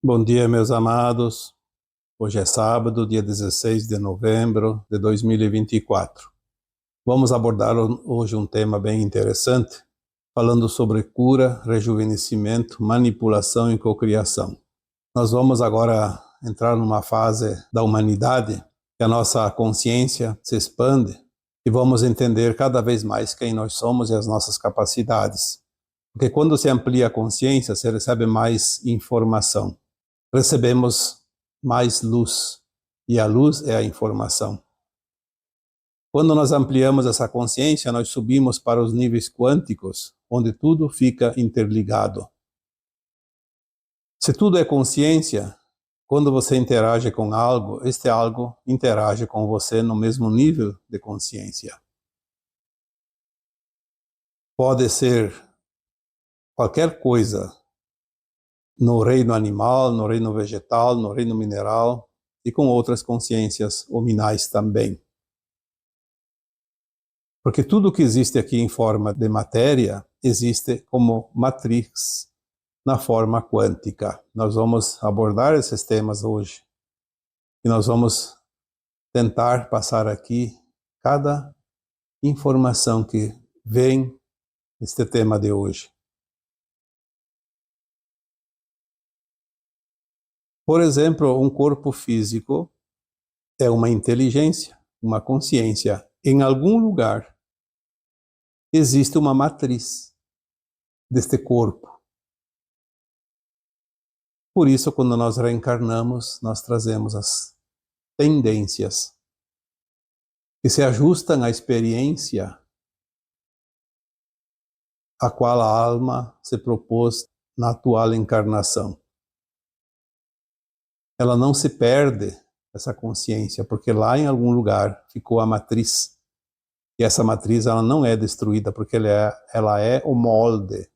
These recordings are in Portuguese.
Bom dia, meus amados. Hoje é sábado, dia 16 de novembro de 2024. Vamos abordar hoje um tema bem interessante, falando sobre cura, rejuvenescimento, manipulação e cocriação. Nós vamos agora entrar numa fase da humanidade que a nossa consciência se expande e vamos entender cada vez mais quem nós somos e as nossas capacidades. Porque quando se amplia a consciência, se recebe mais informação. Recebemos mais luz, e a luz é a informação. Quando nós ampliamos essa consciência, nós subimos para os níveis quânticos, onde tudo fica interligado. Se tudo é consciência, quando você interage com algo, este algo interage com você no mesmo nível de consciência. Pode ser qualquer coisa, no reino animal, no reino vegetal, no reino mineral e com outras consciências hominais também. Porque tudo que existe aqui em forma de matéria existe como matrix na forma quântica. Nós vamos abordar esses temas hoje e nós vamos tentar passar aqui cada informação que vem neste tema de hoje. Por exemplo, um corpo físico é uma inteligência, uma consciência. Em algum lugar existe uma matriz deste corpo. Por isso, quando nós reencarnamos, nós trazemos as tendências que se ajustam à experiência a qual a alma se propôs na atual encarnação. Ela não se perde, essa consciência, porque lá em algum lugar ficou a matriz. E essa matriz ela não é destruída, porque ela é o molde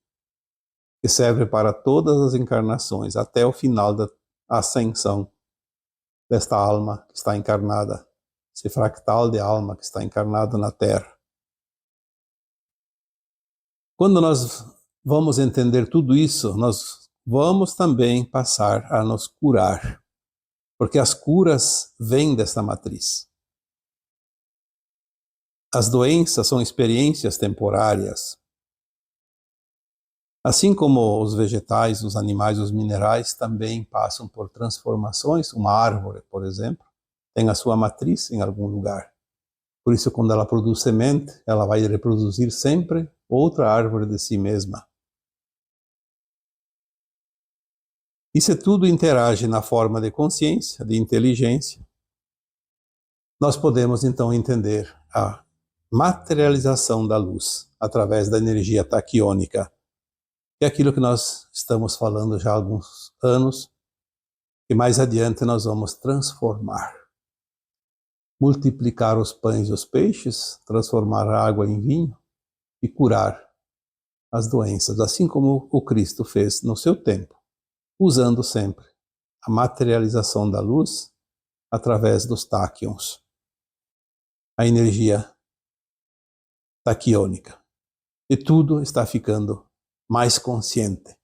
que serve para todas as encarnações, até o final da ascensão desta alma que está encarnada, esse fractal de alma que está encarnado na Terra. Quando nós vamos entender tudo isso, nós vamos também passar a nos curar. Porque as curas vêm desta matriz. As doenças são experiências temporárias. Assim como os vegetais, os animais, os minerais também passam por transformações. Uma árvore, por exemplo, tem a sua matriz em algum lugar. Por isso, quando ela produz semente, ela vai reproduzir sempre outra árvore de si mesma. E se tudo interage na forma de consciência, de inteligência, nós podemos então entender a materialização da luz através da energia taquiônica, que é aquilo que nós estamos falando já há alguns anos, e mais adiante nós vamos transformar. Multiplicar os pães e os peixes, transformar a água em vinho e curar as doenças, assim como o Cristo fez no seu tempo, usando sempre a materialização da luz através dos táquions, a energia taquiônica. E tudo está ficando mais consciente.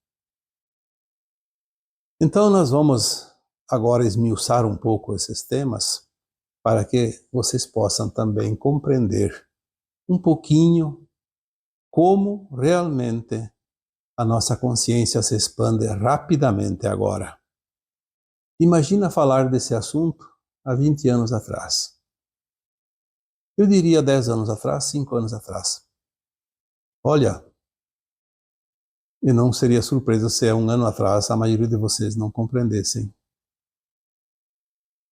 Então nós vamos agora esmiuçar um pouco esses temas para que vocês possam também compreender um pouquinho como realmente a nossa consciência se expande rapidamente agora. Imagina falar desse assunto há 20 anos atrás. Eu diria 10 anos atrás, 5 anos atrás. Olha, e não seria surpresa se há um ano atrás a maioria de vocês não compreendessem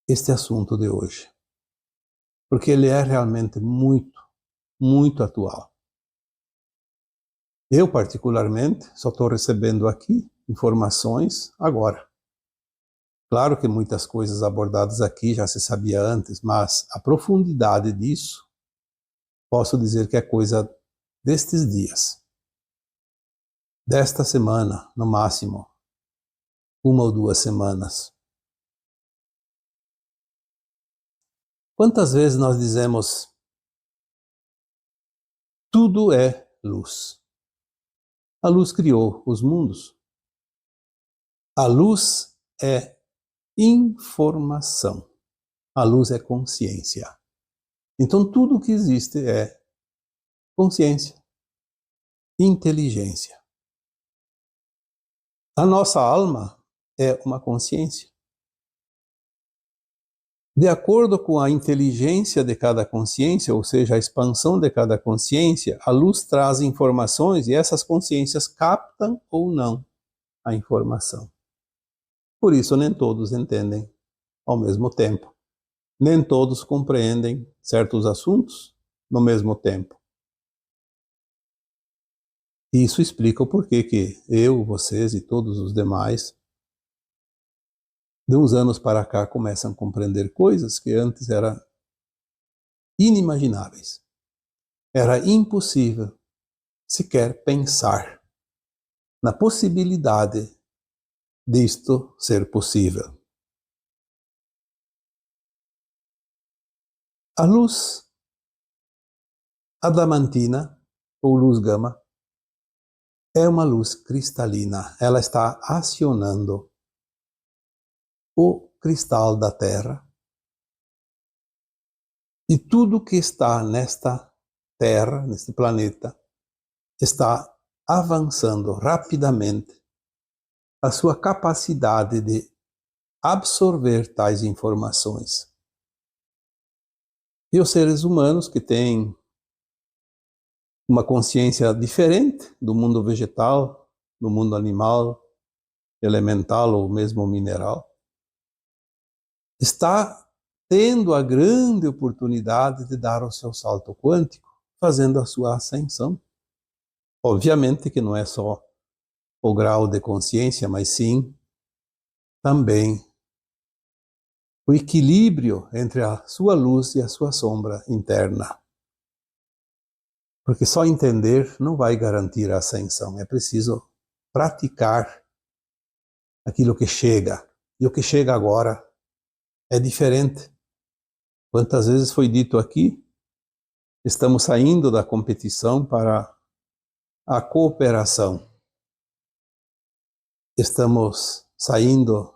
este assunto de hoje. Porque ele é realmente muito, muito atual. Eu, particularmente, só estou recebendo aqui informações agora. Claro que muitas coisas abordadas aqui já se sabia antes, mas a profundidade disso, posso dizer que é coisa destes dias. Desta semana, no máximo, 1 ou 2 semanas. Quantas vezes nós dizemos tudo é luz? A luz criou os mundos. A luz é informação. A luz é consciência. Então tudo que existe é consciência, inteligência. A nossa alma é uma consciência. De acordo com a inteligência de cada consciência, ou seja, a expansão de cada consciência, a luz traz informações e essas consciências captam ou não a informação. Por isso, nem todos entendem ao mesmo tempo. Nem todos compreendem certos assuntos no mesmo tempo. E isso explica o porquê que eu, vocês e todos os demais de uns anos para cá começam a compreender coisas que antes eram inimagináveis. Era impossível sequer pensar na possibilidade disto ser possível. A luz adamantina, ou luz gama, é uma luz cristalina. Ela está acionando o cristal da Terra. E tudo que está nesta Terra, neste planeta, está avançando rapidamente a sua capacidade de absorver tais informações. E os seres humanos que têm uma consciência diferente do mundo vegetal, do mundo animal, elemental ou mesmo mineral, está tendo a grande oportunidade de dar o seu salto quântico, fazendo a sua ascensão. Obviamente que não é só o grau de consciência, mas sim também o equilíbrio entre a sua luz e a sua sombra interna. Porque só entender não vai garantir a ascensão, é preciso praticar aquilo que chega. E o que chega agora é diferente. Quantas vezes foi dito aqui, estamos saindo da competição para a cooperação. Estamos saindo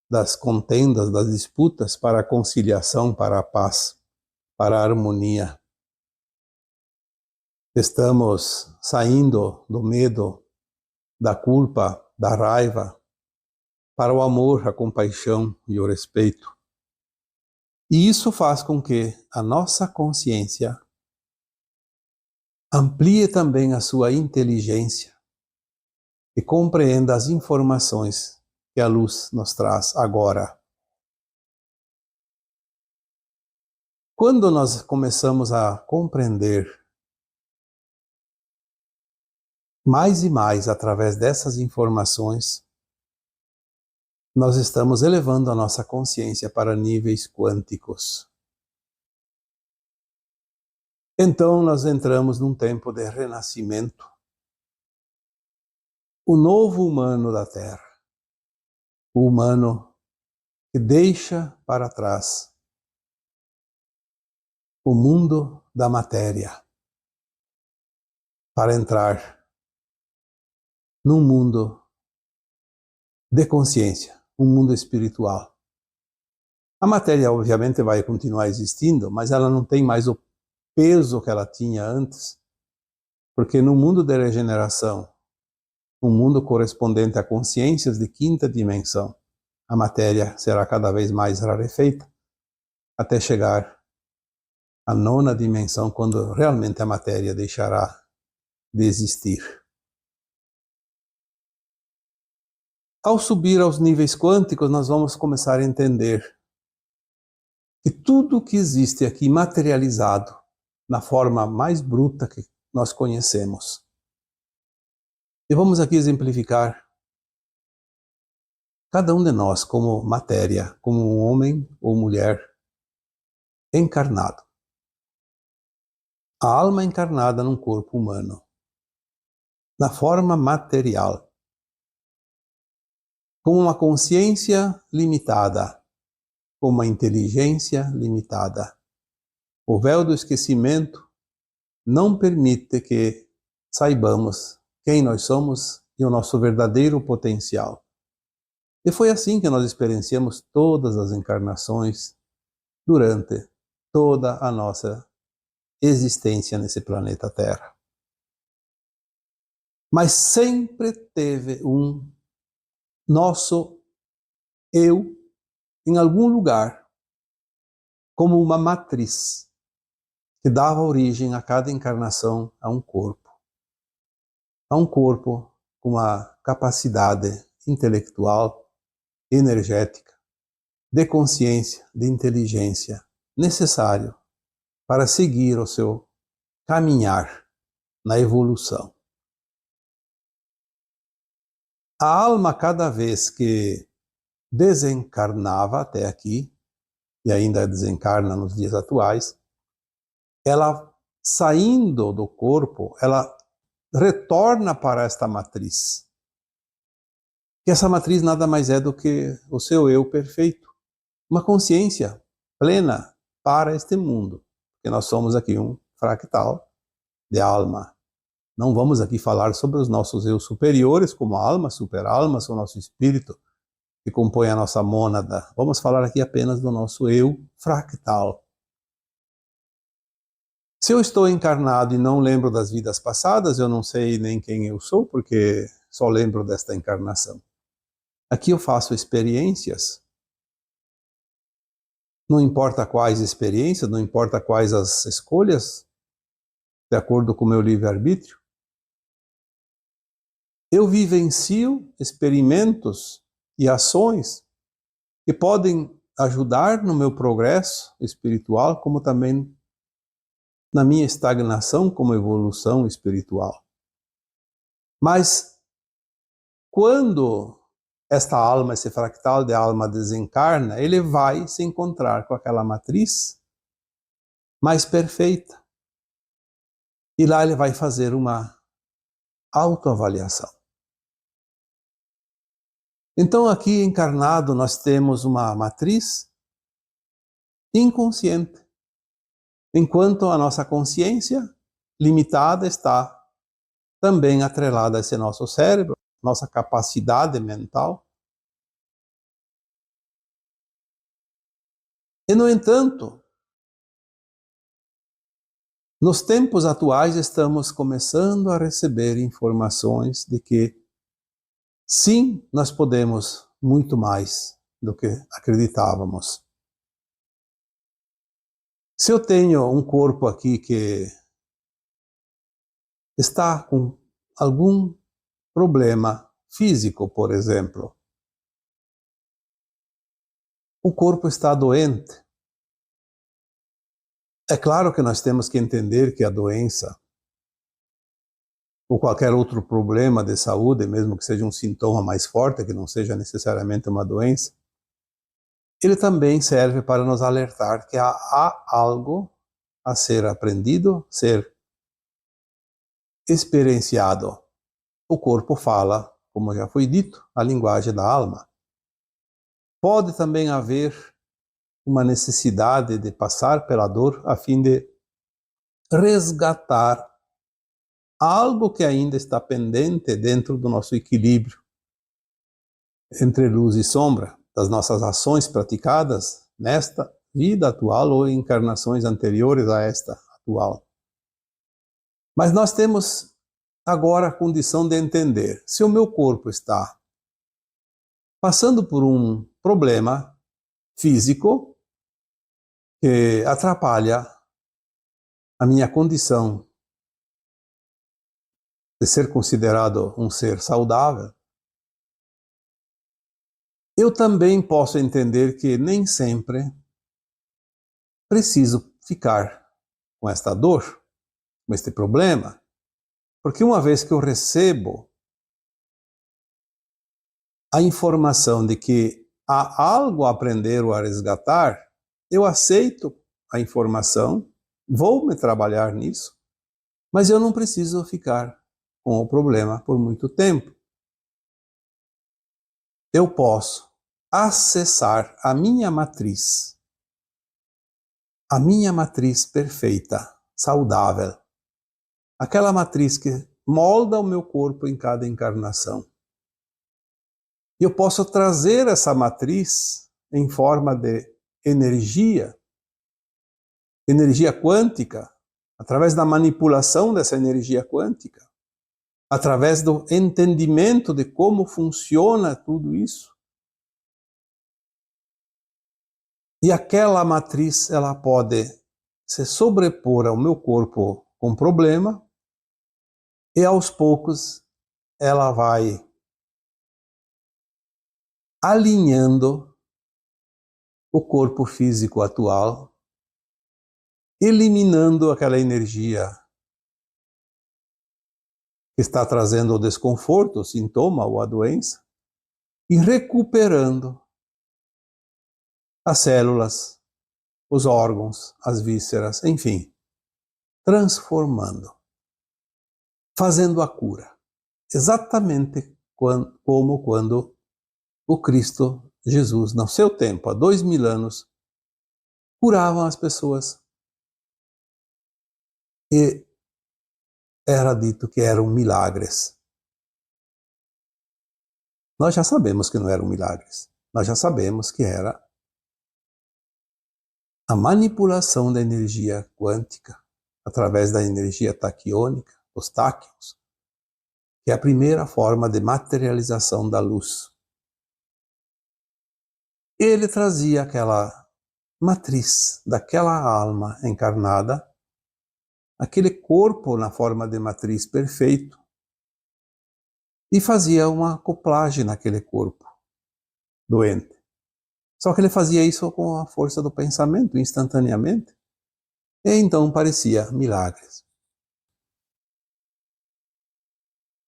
das contendas, das disputas para a conciliação, para a paz, para a harmonia. Estamos saindo do medo, da culpa, da raiva, para o amor, a compaixão e o respeito. E isso faz com que a nossa consciência amplie também a sua inteligência e compreenda as informações que a luz nos traz agora. Quando nós começamos a compreender mais e mais através dessas informações, nós estamos elevando a nossa consciência para níveis quânticos. Então nós entramos num tempo de renascimento. O novo humano da Terra, o humano que deixa para trás o mundo da matéria para entrar num mundo de consciência, um mundo espiritual. A matéria obviamente vai continuar existindo, mas ela não tem mais o peso que ela tinha antes, porque no mundo de regeneração, um mundo correspondente a consciências de quinta dimensão, a matéria será cada vez mais rarefeita, até chegar à nona dimensão, quando realmente a matéria deixará de existir. Ao subir aos níveis quânticos, nós vamos começar a entender que tudo que existe aqui materializado, na forma mais bruta que nós conhecemos. E vamos aqui exemplificar cada um de nós como matéria, como um homem ou mulher encarnado. A alma encarnada num corpo humano, na forma material, com uma consciência limitada, com uma inteligência limitada. O véu do esquecimento não permite que saibamos quem nós somos e o nosso verdadeiro potencial. E foi assim que nós experienciamos todas as encarnações durante toda a nossa existência nesse planeta Terra. Mas sempre teve um nosso eu em algum lugar, como uma matriz que dava origem a cada encarnação a um corpo. A um corpo com uma capacidade intelectual, energética, de consciência, de inteligência, necessário para seguir o seu caminhar na evolução. A alma, cada vez que desencarnava até aqui, e ainda desencarna nos dias atuais, ela, saindo do corpo, ela retorna para esta matriz. Que essa matriz nada mais é do que o seu eu perfeito, uma consciência plena para este mundo, porque nós somos aqui um fractal de alma. Não vamos aqui falar sobre os nossos eu superiores, como a alma, superalmas, o nosso espírito, que compõe a nossa mônada. Vamos falar aqui apenas do nosso eu fractal. Se eu estou encarnado e não lembro das vidas passadas, eu não sei nem quem eu sou, porque só lembro desta encarnação. Aqui eu faço experiências. Não importa quais experiências, não importa quais as escolhas, de acordo com o meu livre-arbítrio. Eu vivencio experimentos e ações que podem ajudar no meu progresso espiritual, como também na minha estagnação como evolução espiritual. Mas quando esta alma, esse fractal de alma desencarna, ele vai se encontrar com aquela matriz mais perfeita. E lá ele vai fazer uma autoavaliação. Então aqui encarnado nós temos uma matriz inconsciente, enquanto a nossa consciência limitada está também atrelada a esse nosso cérebro, nossa capacidade mental. E, no entanto, nos tempos atuais estamos começando a receber informações de que, sim, nós podemos muito mais do que acreditávamos. Se eu tenho um corpo aqui que está com algum problema físico, por exemplo, o corpo está doente. É claro que nós temos que entender que a doença ou qualquer outro problema de saúde, mesmo que seja um sintoma mais forte, que não seja necessariamente uma doença, ele também serve para nos alertar que há algo a ser aprendido, ser experienciado. O corpo fala, como já foi dito, a linguagem da alma. Pode também haver uma necessidade de passar pela dor a fim de resgatar algo que ainda está pendente dentro do nosso equilíbrio entre luz e sombra, das nossas ações praticadas nesta vida atual ou em encarnações anteriores a esta atual. Mas nós temos agora a condição de entender, se o meu corpo está passando por um problema físico que atrapalha a minha condição de ser considerado um ser saudável, eu também posso entender que nem sempre preciso ficar com esta dor, com este problema, porque uma vez que eu recebo a informação de que há algo a aprender ou a resgatar, eu aceito a informação, vou me trabalhar nisso, mas eu não preciso ficar com o problema por muito tempo. Eu posso acessar a minha matriz perfeita, saudável, aquela matriz que molda o meu corpo em cada encarnação. Eu posso trazer essa matriz em forma de energia quântica, através da manipulação dessa energia quântica, através do entendimento de como funciona tudo isso. E aquela matriz, ela pode se sobrepor ao meu corpo com problema, e aos poucos ela vai alinhando o corpo físico atual, eliminando aquela energia que está trazendo o desconforto, o sintoma ou a doença, e recuperando as células, os órgãos, as vísceras, enfim, transformando, fazendo a cura. Exatamente como quando o Cristo Jesus, no seu tempo, há 2000 anos, curavam as pessoas. E era dito que eram milagres. Nós já sabemos que não eram milagres. Nós já sabemos que era a manipulação da energia quântica através da energia taquiônica, os táquions, que é a primeira forma de materialização da luz. Ele trazia aquela matriz daquela alma encarnada, aquele corpo na forma de matriz perfeito, e fazia uma acoplagem naquele corpo doente. Só que ele fazia isso com a força do pensamento, instantaneamente, e então parecia milagres.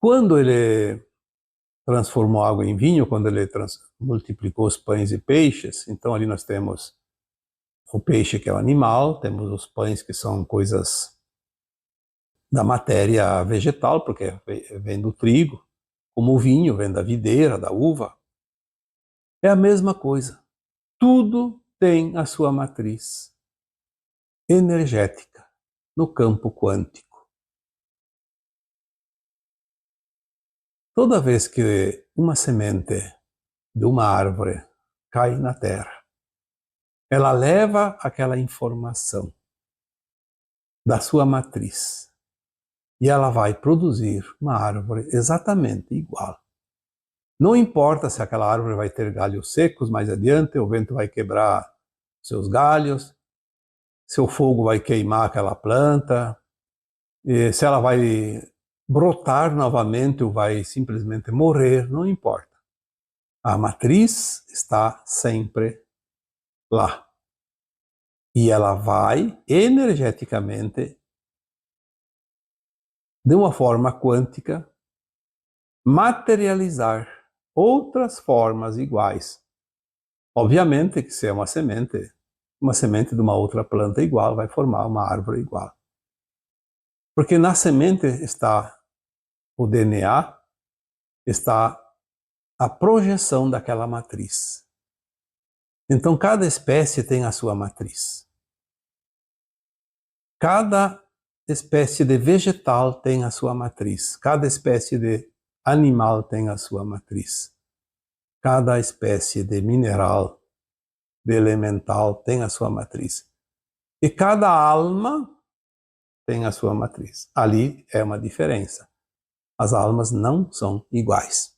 Quando ele transformou água em vinho, quando ele multiplicou os pães e peixes, então ali nós temos o peixe, que é o animal, temos os pães, que são coisas da matéria vegetal, porque vem do trigo, como o vinho vem da videira, da uva. É a mesma coisa. Tudo tem a sua matriz energética no campo quântico. Toda vez que uma semente de uma árvore cai na terra, ela leva aquela informação da sua matriz e ela vai produzir uma árvore exatamente igual. Não importa se aquela árvore vai ter galhos secos mais adiante, o vento vai quebrar seus galhos, se o fogo vai queimar aquela planta, se ela vai brotar novamente ou vai simplesmente morrer, não importa. A matriz está sempre lá. E ela vai energeticamente, de uma forma quântica, materializar outras formas iguais. Obviamente que se é uma semente de uma outra planta igual vai formar uma árvore igual. Porque na semente está o DNA, está a projeção daquela matriz. Então cada espécie tem a sua matriz. Cada espécie de vegetal tem a sua matriz. Cada espécie de animal tem a sua matriz. Cada espécie de mineral, de elemental, tem a sua matriz. E cada alma tem a sua matriz. Ali é uma diferença. As almas não são iguais.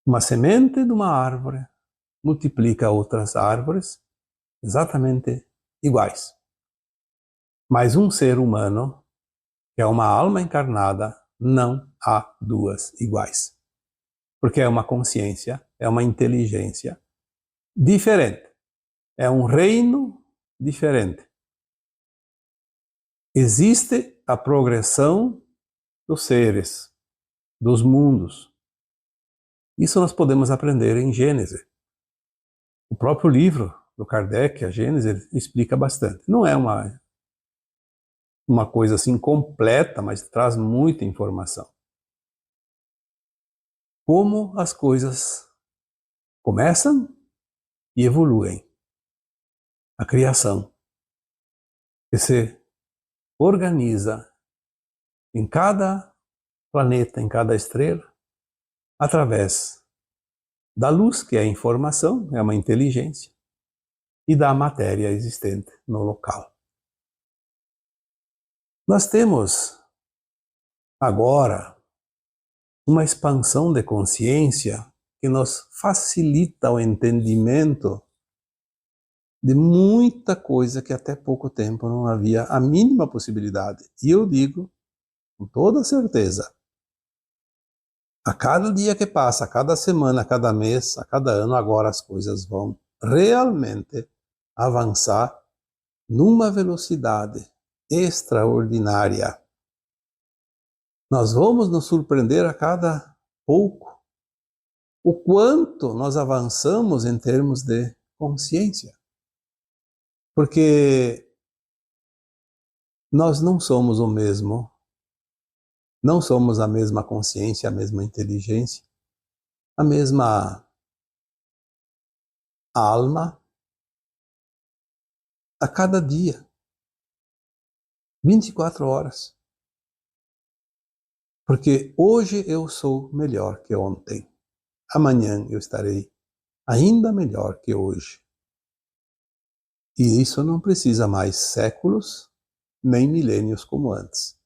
Uma semente de uma árvore multiplica outras árvores exatamente iguais. Mas um ser humano, que é uma alma encarnada, não há duas iguais. Porque é uma consciência, é uma inteligência diferente. É um reino diferente. Existe a progressão dos seres, dos mundos. Isso nós podemos aprender em Gênesis. O próprio livro do Kardec, a Gênesis, explica bastante. Não é uma coisa assim completa, mas traz muita informação. Como as coisas começam e evoluem. A criação, que se organiza em cada planeta, em cada estrela, através da luz, que é a informação, é uma inteligência, e da matéria existente no local. Nós temos agora uma expansão de consciência que nos facilita o entendimento de muita coisa que até pouco tempo não havia a mínima possibilidade. E eu digo, com toda certeza, a cada dia que passa, a cada semana, a cada mês, a cada ano, agora as coisas vão realmente avançar numa velocidade extraordinária. Nós vamos nos surpreender a cada pouco o quanto nós avançamos em termos de consciência. Porque nós não somos o mesmo, não somos a mesma consciência, a mesma inteligência, a mesma alma a cada dia, 24 horas. Porque hoje eu sou melhor que ontem, amanhã eu estarei ainda melhor que hoje. E isso não precisa mais séculos, nem milênios como antes.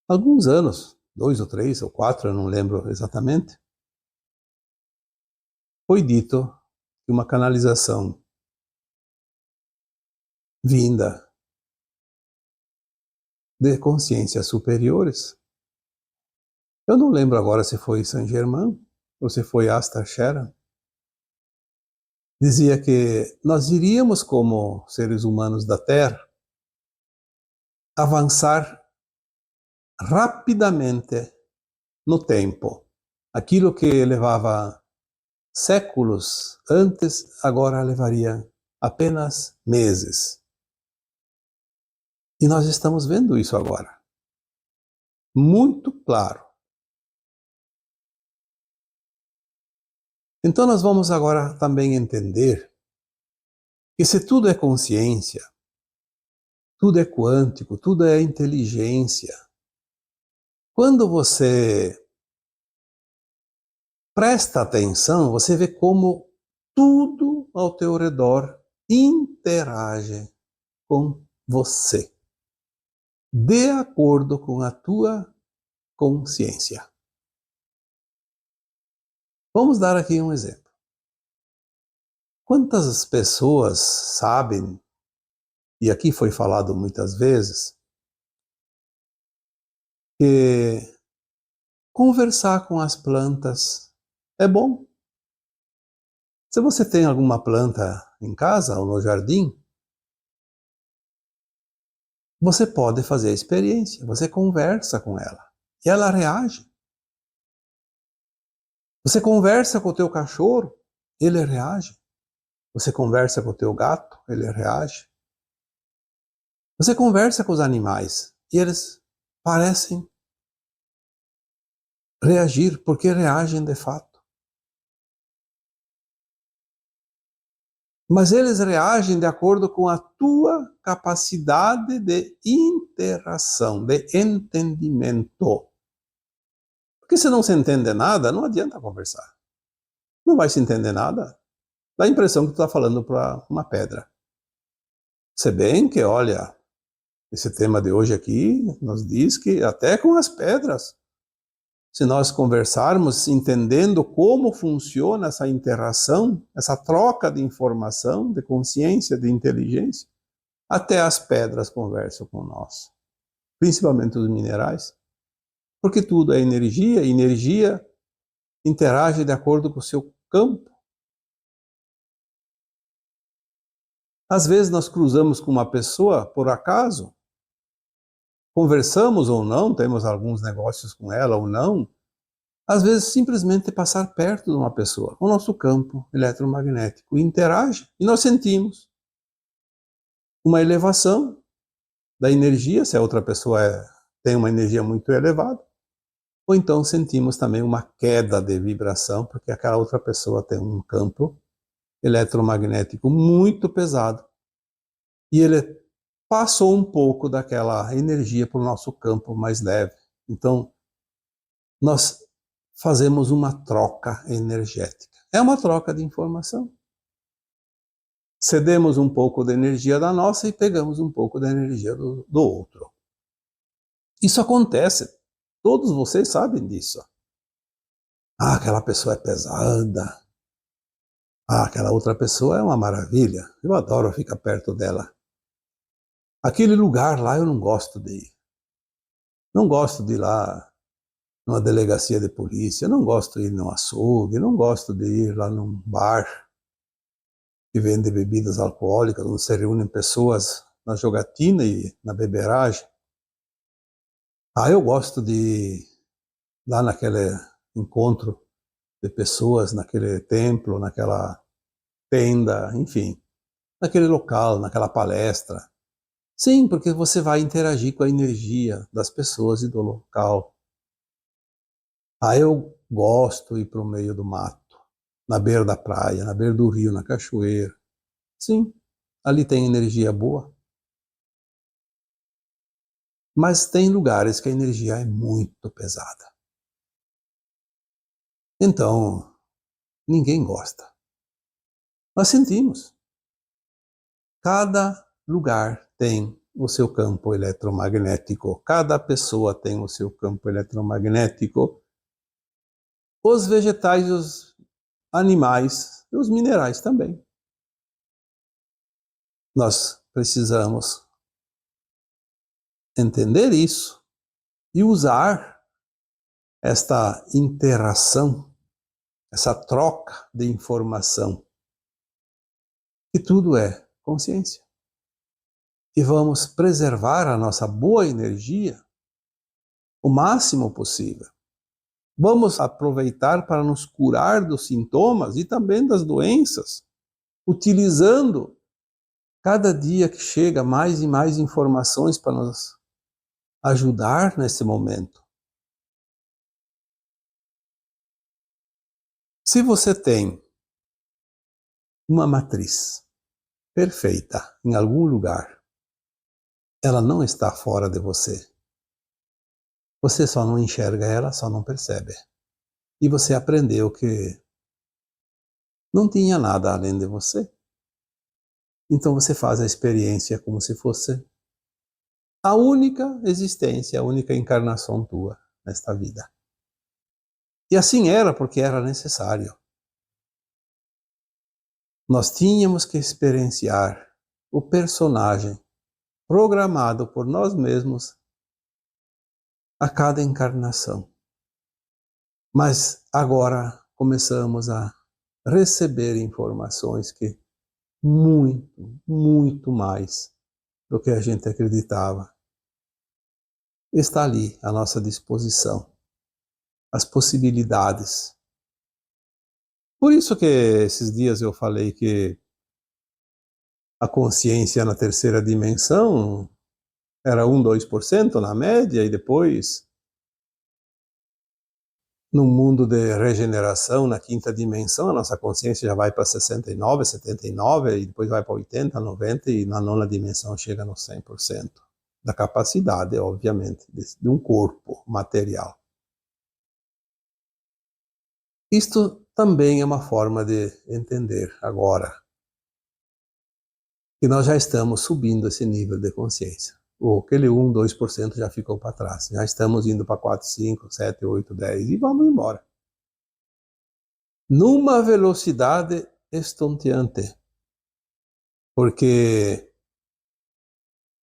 Alguns anos, 2 ou 3 ou 4, eu não lembro exatamente, foi dito que uma canalização vinda de consciências superiores, eu não lembro agora se foi Saint-Germain ou se foi Asta Sharon, dizia que nós iríamos, como seres humanos da Terra, avançar rapidamente no tempo. Aquilo que levava séculos antes, agora levaria apenas meses. E nós estamos vendo isso agora. Muito claro. Então nós vamos agora também entender que se tudo é consciência, tudo é quântico, tudo é inteligência, quando você presta atenção, você vê como tudo ao teu redor interage com você, de acordo com a tua consciência. Vamos dar aqui um exemplo. Quantas pessoas sabem, e aqui foi falado muitas vezes, que conversar com as plantas é bom? Se você tem alguma planta em casa ou no jardim, você pode fazer a experiência, você conversa com ela e ela reage. Você conversa com o teu cachorro, ele reage. Você conversa com o teu gato, ele reage. Você conversa com os animais e eles parecem reagir, porque reagem de fato. Mas eles reagem de acordo com a tua capacidade de interação, de entendimento. Porque se não se entende nada, não adianta conversar. Não vai se entender nada. Dá a impressão que tu está falando para uma pedra. Se bem que, olha, esse tema de hoje aqui nos diz que até com as pedras, se nós conversarmos entendendo como funciona essa interação, essa troca de informação, de consciência, de inteligência, até as pedras conversam com nós, principalmente os minerais, porque tudo é energia, e energia interage de acordo com o seu campo. Às vezes nós cruzamos com uma pessoa por acaso, conversamos ou não, temos alguns negócios com ela ou não, às vezes simplesmente passar perto de uma pessoa, o nosso campo eletromagnético interage e nós sentimos uma elevação da energia, se a outra pessoa tem uma energia muito elevada, ou então sentimos também uma queda de vibração, porque aquela outra pessoa tem um campo eletromagnético muito pesado e ele passou um pouco daquela energia para o nosso campo mais leve. Então, nós fazemos uma troca energética. É uma troca de informação. Cedemos um pouco da energia da nossa e pegamos um pouco da energia do outro. Isso acontece. Todos vocês sabem disso. Ah, aquela pessoa é pesada. Ah, aquela outra pessoa é uma maravilha. Eu adoro ficar perto dela. Aquele lugar lá eu não gosto de ir. Não gosto de ir lá numa delegacia de polícia, não gosto de ir num açougue, não gosto de ir lá num bar que vende bebidas alcoólicas, onde se reúnem pessoas na jogatina e na beberagem. Ah, eu gosto de ir lá naquele encontro de pessoas, naquele templo, naquela tenda, enfim, naquele local, naquela palestra. Sim, porque você vai interagir com a energia das pessoas e do local. Ah, eu gosto de ir para o meio do mato, na beira da praia, na beira do rio, na cachoeira. Sim, ali tem energia boa. Mas tem lugares que a energia é muito pesada. Então, ninguém gosta. Nós sentimos. Cada lugar tem o seu campo eletromagnético. Cada pessoa tem o seu campo eletromagnético. Os vegetais, os animais e os minerais também. Nós precisamos entender isso e usar esta interação, essa troca de informação, que tudo é consciência. E vamos preservar a nossa boa energia o máximo possível. Vamos aproveitar para nos curar dos sintomas e também das doenças, utilizando cada dia que chega mais e mais informações para nos ajudar nesse momento. Se você tem uma matriz perfeita em algum lugar, ela não está fora de você. Você só não enxerga ela, só não percebe. E você aprendeu que não tinha nada além de você. Então você faz a experiência como se fosse a única existência, a única encarnação tua nesta vida. E assim era porque era necessário. Nós tínhamos que experienciar o personagem programado por nós mesmos a cada encarnação. Mas agora começamos a receber informações que muito mais do que a gente acreditava está ali à nossa disposição. As possibilidades. Por isso que esses dias eu falei que a consciência na terceira dimensão era 2% na média, e depois, no mundo de regeneração, na quinta dimensão, a nossa consciência já vai para 69, 79, e depois vai para 80, 90, e na nona dimensão chega no 100% da capacidade, obviamente, de um corpo material. Isto também é uma forma de entender agora que nós já estamos subindo esse nível de consciência. Aquele 2% já ficou para trás. Já estamos indo para 4, 5, 7, 8, 10 e vamos embora. Numa velocidade estonteante. Porque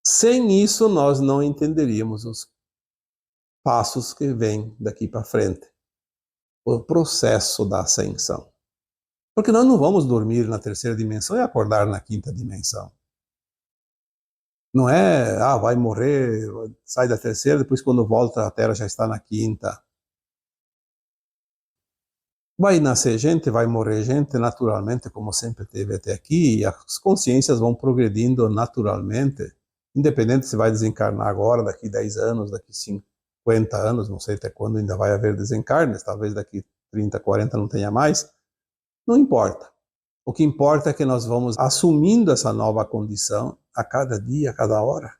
sem isso nós não entenderíamos os passos que vêm daqui para frente. O processo da ascensão. Porque nós não vamos dormir na terceira dimensão e acordar na quinta dimensão. Não é, vai morrer, sai da terceira, depois quando volta a Terra já está na quinta. Vai nascer gente, vai morrer gente naturalmente, como sempre teve até aqui, e as consciências vão progredindo naturalmente, independente se vai desencarnar agora, daqui 10 anos, daqui 50 anos, não sei até quando ainda vai haver desencarnes, talvez daqui 30, 40 não tenha mais, não importa. O que importa é que nós vamos assumindo essa nova condição a cada dia, a cada hora.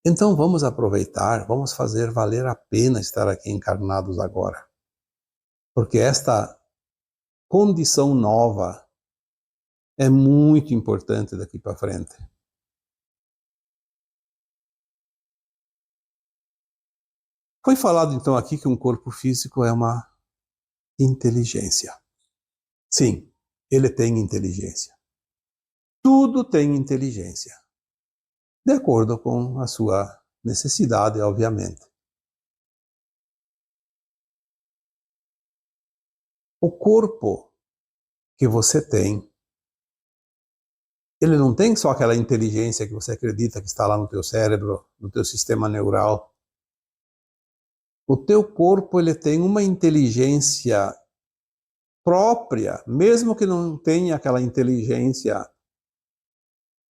Então vamos aproveitar, vamos fazer valer a pena estar aqui encarnados agora. Porque esta condição nova é muito importante daqui para frente. Foi falado então aqui que um corpo físico é uma inteligência. Sim, ele tem inteligência. Tudo tem inteligência. De acordo com a sua necessidade, obviamente. O corpo que você tem, ele não tem só aquela inteligência que você acredita que está lá no teu cérebro, no teu sistema neural. O teu corpo, ele tem uma inteligência própria, mesmo que não tenha aquela inteligência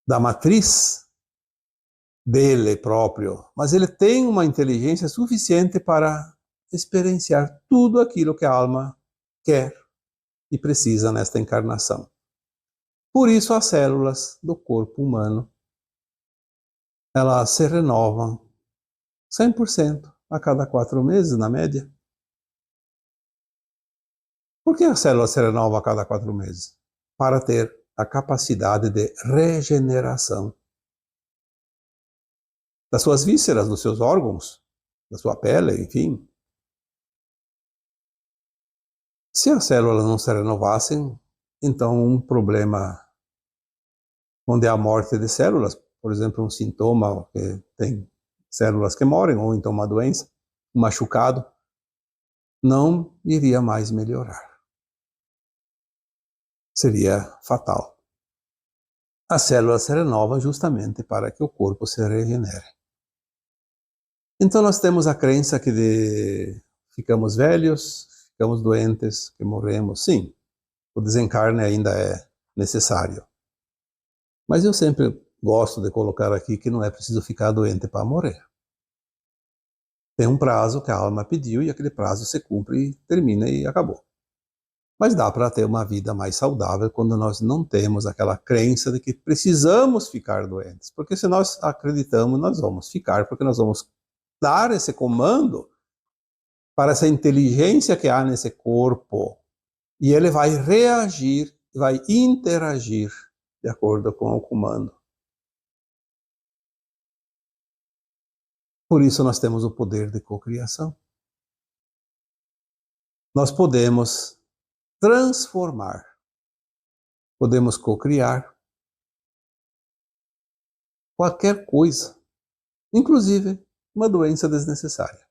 da matriz dele próprio, mas ele tem uma inteligência suficiente para experienciar tudo aquilo que a alma quer e precisa nesta encarnação. Por isso as células do corpo humano, elas se renovam 100% a cada 4 meses, na média. Por que a célula se renova a cada 4 meses? Para ter a capacidade de regeneração das suas vísceras, dos seus órgãos, da sua pele, enfim. Se as células não se renovassem, então um problema onde há morte de células, por exemplo, um sintoma que tem células que morrem, ou então uma doença, um machucado, não iria mais melhorar. Seria fatal. A célula se renova justamente para que o corpo se regenere. Então nós temos a crença que ficamos velhos, ficamos doentes, que morremos. Sim, o desencarne ainda é necessário. Mas eu sempre gosto de colocar aqui que não é preciso ficar doente para morrer. Tem um prazo que a alma pediu e aquele prazo se cumpre e termina e acabou. Mas dá para ter uma vida mais saudável quando nós não temos aquela crença de que precisamos ficar doentes. Porque se nós acreditamos, nós vamos ficar, porque nós vamos dar esse comando para essa inteligência que há nesse corpo. E ele vai reagir, vai interagir de acordo com o comando. Por isso nós temos o poder de cocriação. Nós podemos transformar, podemos cocriar qualquer coisa, inclusive uma doença desnecessária.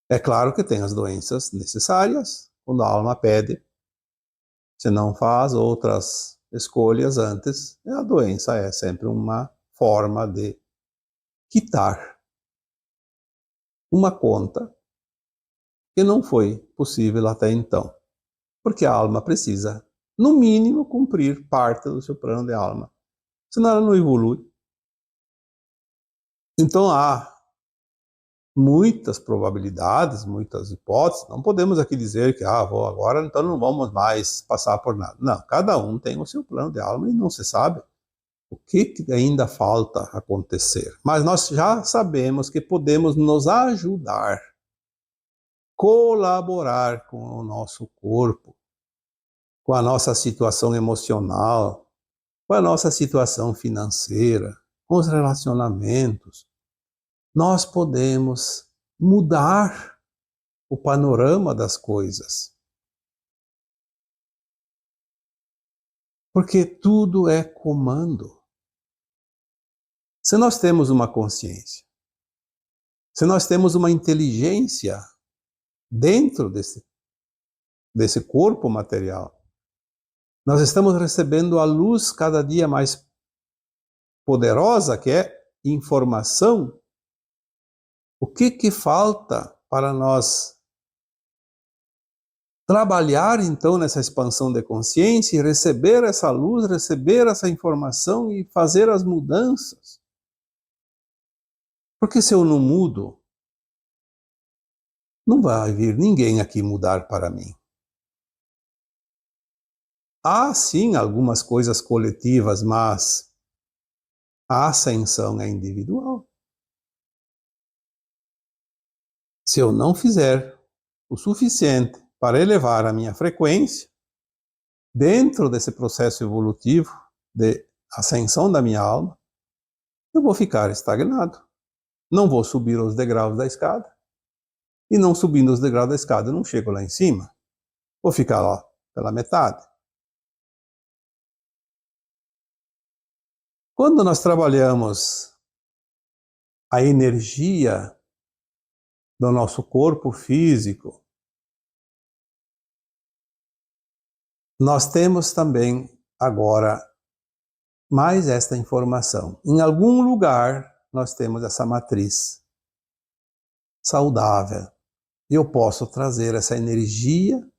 É claro que tem as doenças necessárias, quando a alma pede, se não faz outras escolhas antes, a doença é sempre uma forma de quitar uma conta que não foi possível até então. Porque a alma precisa, no mínimo, cumprir parte do seu plano de alma. Senão ela não evolui. Então há muitas probabilidades, muitas hipóteses. Não podemos aqui dizer que agora então não vamos mais passar por nada. Não, cada um tem o seu plano de alma e não se sabe o que ainda falta acontecer. Mas nós já sabemos que podemos nos ajudar, colaborar com o nosso corpo, com a nossa situação emocional, com a nossa situação financeira, com os relacionamentos. Nós podemos mudar o panorama das coisas. Porque tudo é comando. Se nós temos uma consciência, se nós temos uma inteligência dentro desse corpo material, nós estamos recebendo a luz cada dia mais poderosa, que é informação. O que falta para nós trabalhar então nessa expansão de consciência e receber essa luz, receber essa informação e fazer as mudanças? Porque se eu não mudo, não vai vir ninguém aqui mudar para mim. Há sim algumas coisas coletivas, mas A ascensão é individual. Se eu não fizer o suficiente para elevar a minha frequência, dentro desse processo evolutivo de ascensão da minha alma, eu vou ficar estagnado. Não vou subir os degraus da escada. E não subindo os degraus da escada, eu não chego lá em cima. Vou ficar lá pela metade. Quando nós trabalhamos a energia do nosso corpo físico, nós temos também agora mais esta informação. Em algum lugar nós temos essa matriz saudável. Eu posso trazer essa energia,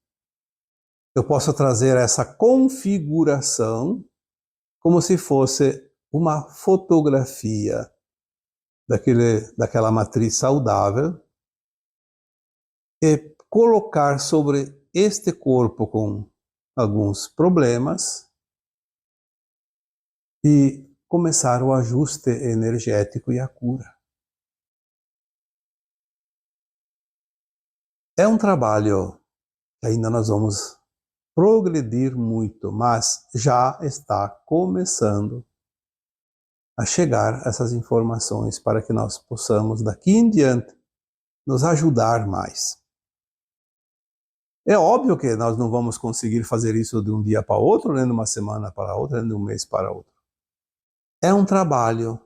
eu posso trazer essa configuração como se fosse uma fotografia daquela matriz saudável e colocar sobre este corpo com alguns problemas e começar o ajuste energético e a cura. É um trabalho que ainda nós vamos progredir muito, mas já está começando a chegar essas informações para que nós possamos, daqui em diante, nos ajudar mais. É óbvio que nós não vamos conseguir fazer isso de um dia para outro, nem de uma semana para outra, nem de um mês para outro. É um trabalho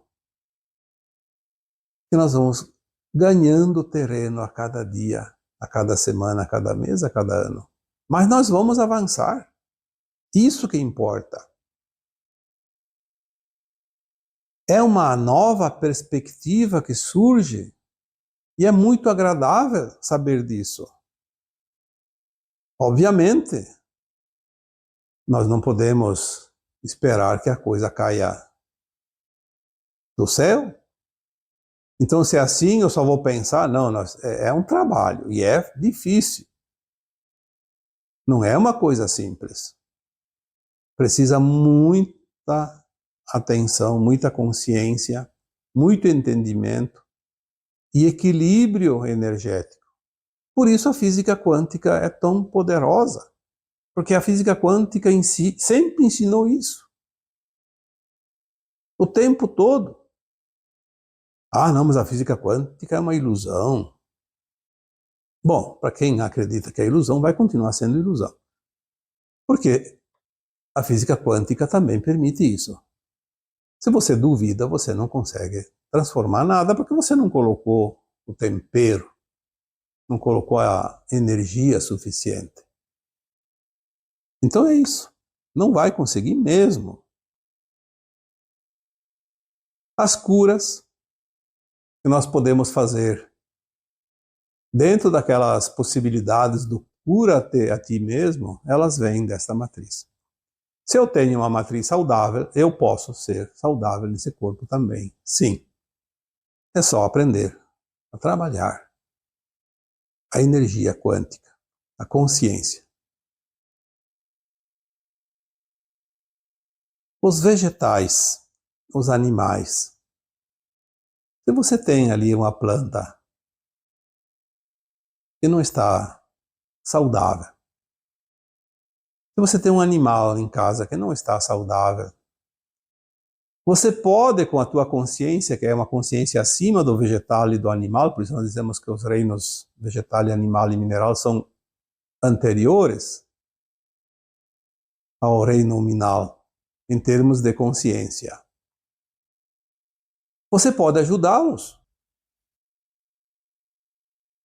que nós vamos ganhando terreno a cada dia, a cada semana, a cada mês, a cada ano. Mas nós vamos avançar. Isso que importa. É uma nova perspectiva que surge e é muito agradável saber disso. Obviamente, nós não podemos esperar que a coisa caia do céu. Então, se é assim, eu só vou pensar, não, é um trabalho e é difícil. Não é uma coisa simples. Precisa muita atenção, muita consciência, muito entendimento e equilíbrio energético. Por isso a física quântica é tão poderosa, porque a física quântica em si sempre ensinou isso. O tempo todo. Ah, não, mas a física quântica é uma ilusão. Bom, para quem acredita que é ilusão, vai continuar sendo ilusão. Porque a física quântica também permite isso. Se você duvida, você não consegue transformar nada, porque você não colocou o tempero, não colocou a energia suficiente. Então é isso. Não vai conseguir mesmo. As curas que nós podemos fazer dentro daquelas possibilidades do cura-te a ti mesmo, elas vêm desta matriz. Se eu tenho uma matriz saudável, eu posso ser saudável nesse corpo também. Sim. É só aprender a trabalhar a energia quântica, a consciência. Os vegetais, os animais. Se você tem ali uma planta que não está saudável, se você tem um animal em casa que não está saudável, você pode, com a tua consciência, que é uma consciência acima do vegetal e do animal, por isso nós dizemos que os reinos vegetal, animal e mineral são anteriores ao reino nominal, em termos de consciência. Você pode ajudá-los.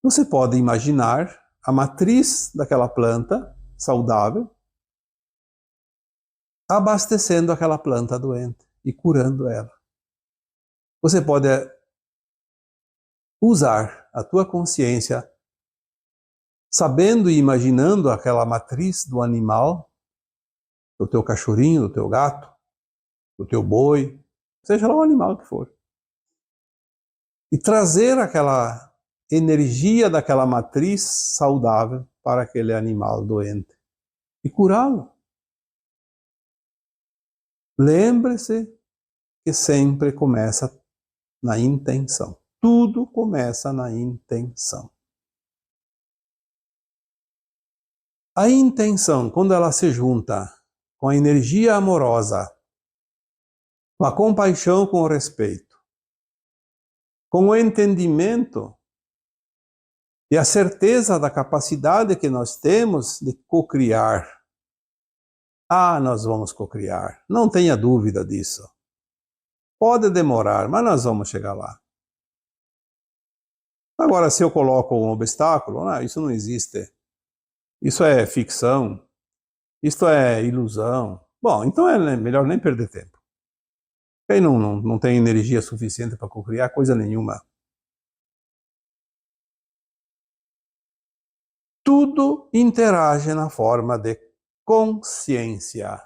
Você pode imaginar a matriz daquela planta saudável abastecendo aquela planta doente e curando ela. Você pode usar a tua consciência sabendo e imaginando aquela matriz do animal, do teu cachorrinho, do teu gato, do teu boi, seja lá o animal que for. E trazer aquela energia daquela matriz saudável para aquele animal doente e curá-lo. Lembre-se que sempre começa na intenção. Tudo começa na intenção. A intenção, quando ela se junta com a energia amorosa, com a compaixão, com o respeito, com o entendimento e a certeza da capacidade que nós temos de cocriar. Nós vamos cocriar, não tenha dúvida disso. Pode demorar, mas nós vamos chegar lá. Agora, se eu coloco um obstáculo, isso não existe. Isso é ficção. Isso é ilusão. Bom, então é melhor nem perder tempo. Quem não tem energia suficiente para cocriar coisa nenhuma. Tudo interage na forma de consciência.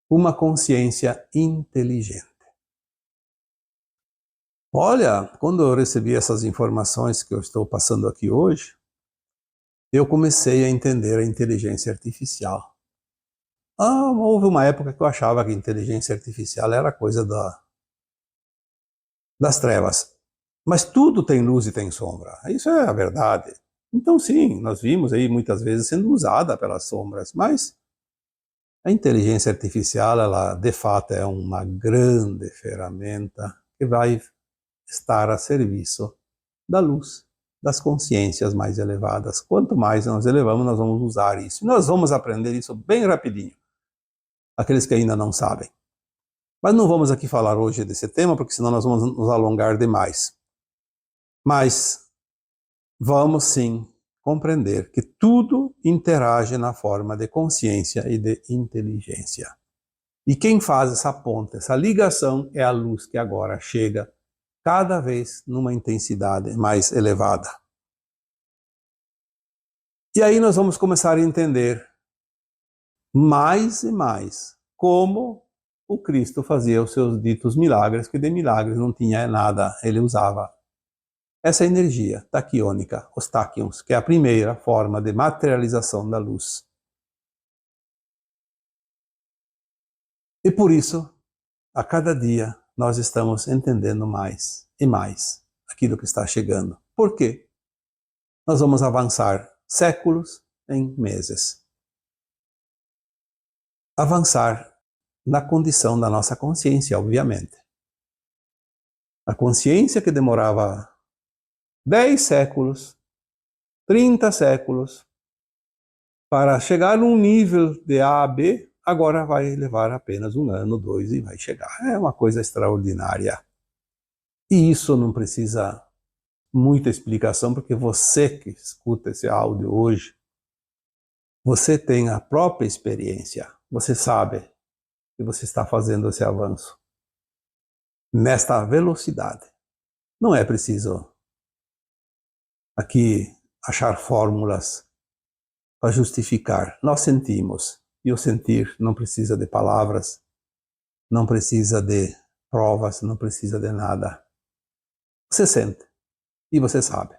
Uma consciência inteligente. Olha, quando eu recebi essas informações que eu estou passando aqui hoje, eu comecei a entender a inteligência artificial. Houve uma época que eu achava que a inteligência artificial era coisa das trevas. Mas tudo tem luz e tem sombra. Isso é a verdade. Então sim, nós vimos aí muitas vezes sendo usada pelas sombras, mas a inteligência artificial, ela de fato é uma grande ferramenta que vai estar a serviço da luz, das consciências mais elevadas. Quanto mais nós elevamos, nós vamos usar isso. Nós vamos aprender isso bem rapidinho. Aqueles que ainda não sabem. Mas não vamos aqui falar hoje desse tema, porque senão nós vamos nos alongar demais. Mas vamos sim compreender que tudo interage na forma de consciência e de inteligência. E quem faz essa ponte, essa ligação, é a luz que agora chega cada vez numa intensidade mais elevada. E aí nós vamos começar a entender mais e mais como o Cristo fazia os seus ditos milagres, que de milagres não tinha nada, ele usava essa energia taquiônica, os táquions, que é a primeira forma de materialização da luz. E por isso, a cada dia, nós estamos entendendo mais e mais aquilo que está chegando. Por quê? Nós vamos avançar séculos em meses. Avançar na condição da nossa consciência, obviamente. A consciência que demorava 10 séculos, 30 séculos, para chegar num nível de A a B, agora vai levar apenas 1 ano, 2 e vai chegar. É uma coisa extraordinária. E isso não precisa muita explicação, porque você que escuta esse áudio hoje, você tem a própria experiência. Você sabe que você está fazendo esse avanço nesta velocidade. Não é preciso aqui achar fórmulas para justificar. Nós sentimos, e o sentir não precisa de palavras, não precisa de provas, não precisa de nada. Você sente e você sabe.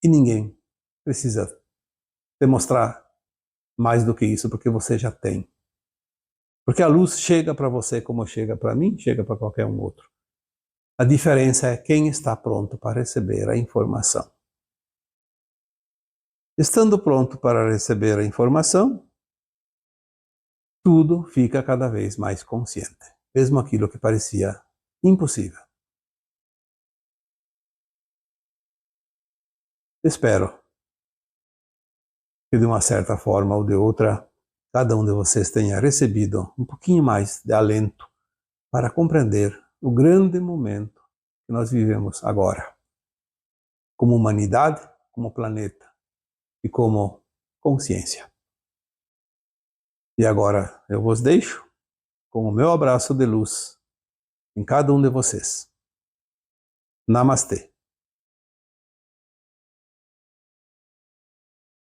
E ninguém precisa demonstrar mais do que isso, porque você já tem. Porque a luz chega para você como chega para mim, chega para qualquer um outro. A diferença é quem está pronto para receber a informação. Estando pronto para receber a informação, tudo fica cada vez mais consciente, mesmo aquilo que parecia impossível. Espero que de uma certa forma ou de outra, cada um de vocês tenha recebido um pouquinho mais de alento para compreender o grande momento que nós vivemos agora, como humanidade, como planeta e como consciência. E agora eu vos deixo com o meu abraço de luz em cada um de vocês. Namastê.